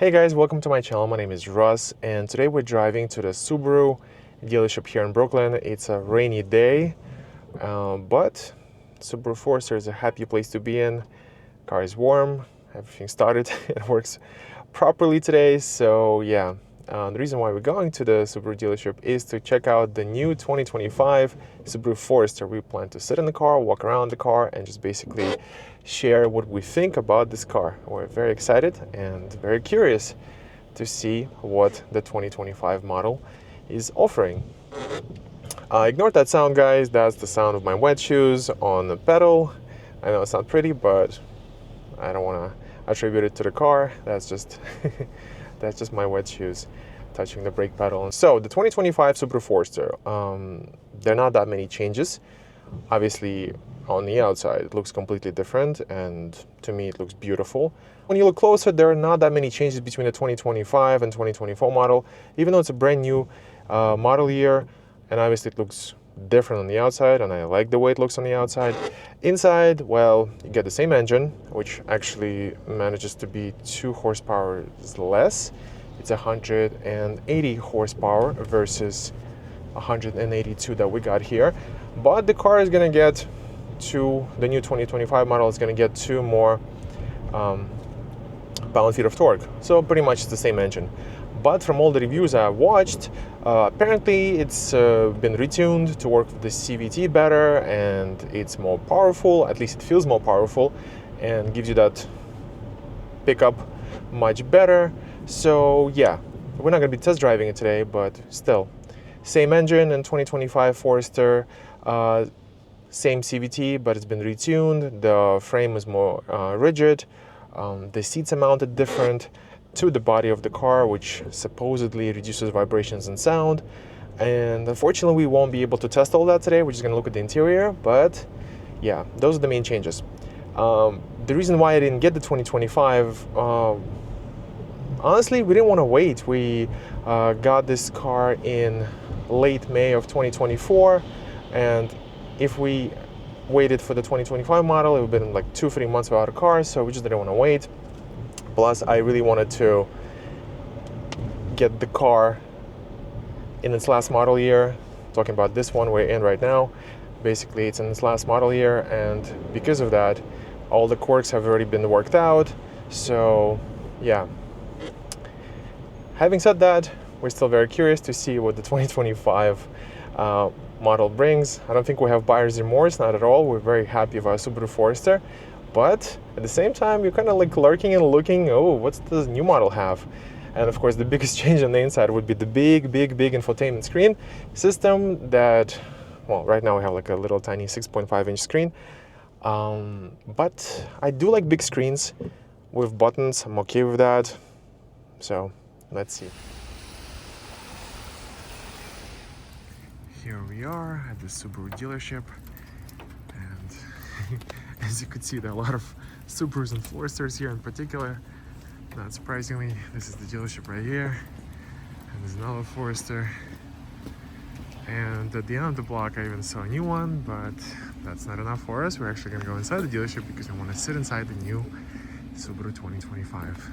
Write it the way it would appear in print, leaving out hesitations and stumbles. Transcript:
Hey guys, welcome to my channel. My name is Russ, and today we're driving to the Subaru dealership here in Brooklyn. It's a rainy day, but Subaru Forester is a happy place to be in. Car is warm, everything started, it works properly today. So yeah, the reason why we're going to the Subaru dealership is to check out the new 2025 Subaru Forester. We plan to sit in the car, walk around the car, and just basically share what we think about this car. We're very excited and very curious to see what the 2025 model is offering. Ignore that sound, guys. That's the sound of my wet shoes on the pedal. I know it's not pretty, but I don't want to attribute it to the car. That's just that's just my wet shoes touching the brake pedal. So the 2025 Subaru Forester, there are not that many changes. Obviously, on the outside, it looks completely different, and to me, it looks beautiful. When you look closer, there are not that many changes between the 2025 and 2024 model, even though it's a brand new model year, and obviously it looks different on the outside, and I like the way it looks on the outside. Inside, well, you get the same engine, which actually manages to be 2 horsepower less. It's 180 horsepower versus 182 that we got here. But the car is going to get the new 2025 model is going to get 2 more pound-feet of torque. So pretty much it's the same engine. But from all the reviews I watched, apparently it's been retuned to work with the CVT better, and it's more powerful. At least it feels more powerful and gives you that pickup much better. So yeah, we're not going to be test driving it today, but still, same engine in 2025 Forester, same CVT, but it's been retuned. The frame is more rigid. The seats are mounted different to the body of the car, which supposedly reduces vibrations and sound. And unfortunately, we won't be able to test all that today. We're just going to look at the interior, but yeah, those are the main changes. The reason why I didn't get the 2025, honestly, we didn't want to wait. We got this car in late May of 2024, and if we waited for the 2025 model, it would have been like 2-3 months without a car, so we just didn't want to wait. Plus, I really wanted to get the car in its last model year. Talking about this one we're in right now, basically it's in its last model year, and because of that, all the quirks have already been worked out. So yeah, having said that, we're still very curious to see what the 2025 model brings. I don't think we have buyer's remorse, not at all. We're very happy with our Subaru Forester, but at the same time, you're kind of like lurking and looking, oh, what's the new model have? And of course, the biggest change on the inside would be the big infotainment screen system that, well, right now we have like a little tiny 6.5-inch screen. But I do like big screens with buttons. I'm okay with that. So let's see. Here we are at the Subaru dealership, and as you can see, there are a lot of Subarus and Foresters here in particular. Not surprisingly, this is the dealership right here, and there's another Forester. And at the end of the block, I even saw a new one, but that's not enough for us. We're actually going to go inside the dealership because I want to sit inside the new Subaru 2025.